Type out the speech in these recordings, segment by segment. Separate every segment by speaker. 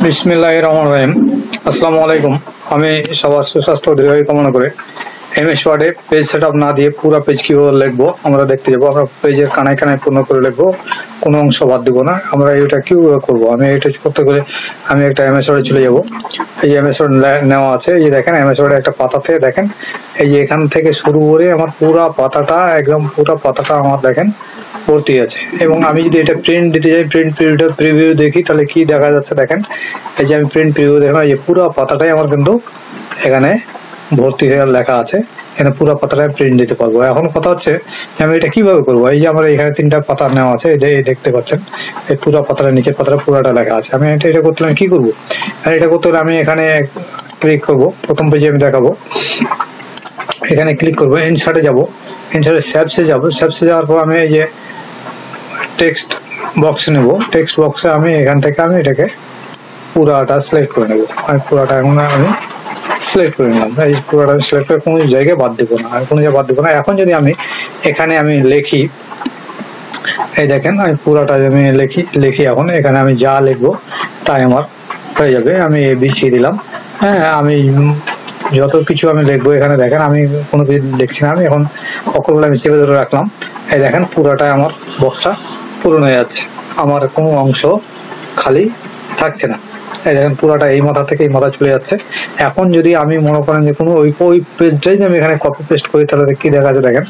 Speaker 1: বিসমিল্লাহির রহমানির রহিম। আসসালামু আলাইকুম। আমি সবার সুস্বাস্থ্য ও দীর্ঘায়ু কামনা করে এমএস ওয়ার্ডে পেজ সেটআপ না দিয়ে পুরো পেজ কিভাবে লিখবো আমরা দেখতে যাবো। আমরা পেজের কানায় কানায় পূর্ণ করে লিখবো, কোনো অংশ বাদ দিব না। আমরা এটা কিভাবে করবো, আমি এটা করতে গেলে আমি একটা এমএস ওয়ার্ডে চলে যাবো। এই যে এমএস ওয়ার্ড নেওয়া আছে, এই যে দেখেন এমএস ওয়ার্ডে একটা পাতাতে দেখেন এই যে এখান থেকে শুরু করে আমার পুরা পাতাটা একদম পুরা পাতাটা আমার দেখেন ভর্তি আছে। এবং আমি যদি এটা প্রিন্ট দিতে যাই, প্রিন্ট প্রিভিউ দেখি, তাহলে কি দেখা যাচ্ছে দেখেন। এই যে আমি প্রিন্ট প্রিভিউ দেখলাম, এই যে পুরো পাতাটাই আমার কিন্তু এখানে ভর্তি হয়ে লেখা আছে। এখানে পুরো পাতাটা প্রিন্ট দিতে পারবো। এখন কথা হচ্ছে আমি এটা কিভাবে করবো। এই যে আমার এখানে 3টা পাতা নেওয়া আছে, এই দেখতে পাচ্ছেন এই পুরো পাতাটা নিচের পাতাটা পুরোটা লেখা আছে। আমি এটা করতে হলে কি করবো, আর এটা করতে হলে আমি এখানে ক্লিক করবো। প্রথম পেজে আমি দেখাবো, এখানে ক্লিক করবো, ইনসার্টে যাবো, ইনসার্টে শ্যাপসে যাবো। শ্যাপসে যাওয়ার পর আমি এই যে টেক্সট বক্স নেব, টেক্সট বক্সে আমি এখান থেকে আমি এটাকে পুরাটা সিলেক্ট করে নেব। আমি পুরাটা আমি সিলেক্ট করে নিলাম। এই পুরাটা আমি সিলেক্ট করে কোনো জায়গায় বাদ দিব না, আমি কোনো জায়গায় বাদ দিব না। এখন যদি আমি এখানে আমি লিখি, এই দেখেন আমি পুরাটা আমি লিখি এখন এখানে আমি যা লিখবো তাই আমার হয়ে যাবে। আমি এবিসি দিলাম। হ্যাঁ, আমি যত কিছু আমি লিখবো এখানে দেখেন আমি কোনো কিছু লিখছি না। আমি এখন অক্ষরগুলো আমি চেপে ধরে রাখলাম। এই দেখেন পুরাটাই আমার বক্সটা পূরণ হয়ে যাচ্ছে, আমার কোনো অংশ খালি থাকছে না। এই দেখেন পুরাটা এই মাথা থেকে এই মাথা চলে যাচ্ছে। এখন যদি আমি মনে করেন যে কোনো ওই পেজটাই আমি এখানে কপি পেস্ট করি, তাহলে কি দেখা যাচ্ছে দেখেন।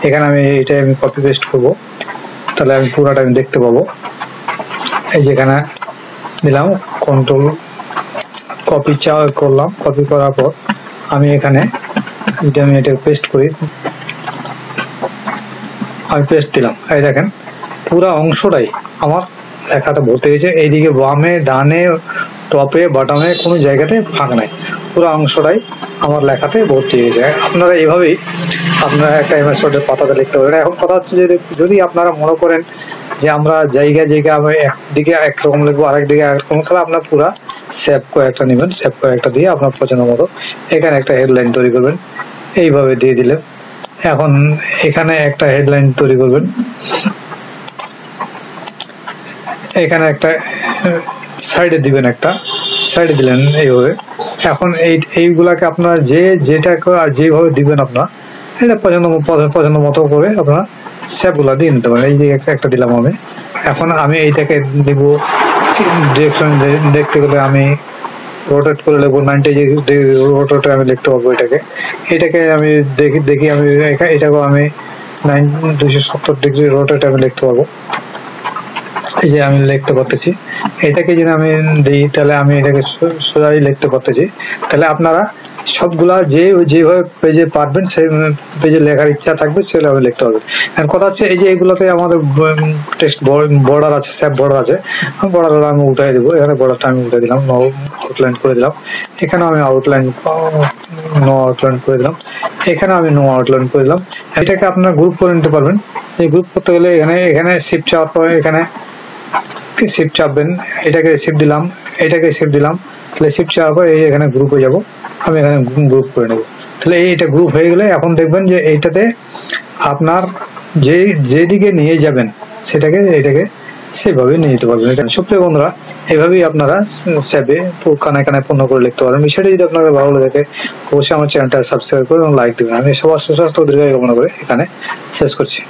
Speaker 1: এখানে আমি এটাই আমি কপি পেস্ট করবো, তাহলে আমি পুরাটা আমি দেখতে পাবো। এই যেখানে দিলাম কন্ট্রোল কপি করলাম, কপি করার পর আমি এখানে যদি আমি এটা পেস্ট করি, আমি পেস্ট দিলাম। এই দেখেন পুরা অংশটাই আমার লেখাতে ভর্তি হয়েছে। এইদিকে বামে ডানে টপে বটমে কোনো জায়গাতে ফাঁক নাই, পুরো অংশটাই আমার লেখাতে ভর্তি হয়ে যায়। আপনারা এইভাবেই আপনারা একটা এমএস ওয়ার্ডের পাতাতে লিখতে পারেন। এখন কথা হচ্ছে যে যদি আপনারা মনে করেন যে আমরা জায়গায় আমি একদিকে একরকম লিখবো আরেক দিকে একরকম, তাহলে আপনার পুরা সেভ কয়েকটা নেবেন, সেভ কয়েকটা দিয়ে আপনার পছন্দ মতো এখানে একটা হেডলাইন তৈরি করবেন, এইভাবে দিয়ে দিলেন। এখন এখানে একটা হেডলাইন তৈরি করবেন, এখানে একটা সাইডে দিবেন, একটা সাইডে দিলেন এইভাবে। এখন এইগুলাকে আপনারা যেটা যেভাবে দিবেন আপনার এটা পছন্দ মতো করে আপনারা সেভ গুলা দিয়ে নিতে পারেন। এই যে একটা দিলাম আমি। এখন আমি এইটাকে দিব ডিরেকশন দেখতে গেলে আমি রোটেট করে লিখবো 90 ডিগ্রি রোটেটে আমি লিখতে পারবো। এটাকে আমি দেখি আমি এটাকেও আমি 270 ডিগ্রি রোটেটে আমি লিখতে পারবো। এই যে আমি লিখতে পারতেছি। এটাকে যদি আমি দিই তাহলে আমি এটাকে সোজাই লিখতে পারতেছি। তাহলে আপনারা সবগুলা যেভাবে পেজে পারবেন সেই পেজে লেখার ইচ্ছা থাকবে সেভাবে লিখতে হবে। আর কথা হচ্ছে এই যে এগুলাতে আমাদের টেক্সট বর্ডার আছে, সেভ বর্ডার আছে, বর্ডার আমি উঠাই দেবো। এখানে বর্ডারটা আমি উঠে দিলাম, আউটলাইন করে দিলাম। এখানে আমি আউটলাইন করে দিলাম, এখানে আমি নো আউটলাইন করে দিলাম। এটাকে আপনারা গ্রুপ করে নিতে পারবেন। এই গ্রুপ করতে গেলে এখানে শিফট চাপার পরে এখানে শিফট চাপবেন, এটাকে শিফট দিলাম, এটাকে শিফট দিলাম, তাহলে শিফট চাপার পর এখানে গ্রুপে যাব। আমি এখানে গ্রুপ করে নেব। তাহলে এইটা গ্রুপ হয়ে গেলে এখন দেখবেন যে এইটাতে আপনার যেদিকে নিয়ে যাবেন এটাকে সেভাবে নিয়ে যেতে পারবেন। এটা সুপ্রিয় বন্ধুরা, এইভাবেই আপনারা সেভে কানায় কানায় পূর্ণ করে লিখতে পারবেন। বিষয়টা যদি আপনাদের ভালো লাগে অবশ্যই আমার চ্যানেলটা সাবস্ক্রাইব করে এবং লাইক দেবেন। আমি সবার সুস্বাস্থ্য ও দীর্ঘায়ু কামনা করে এখানে শেষ করছি।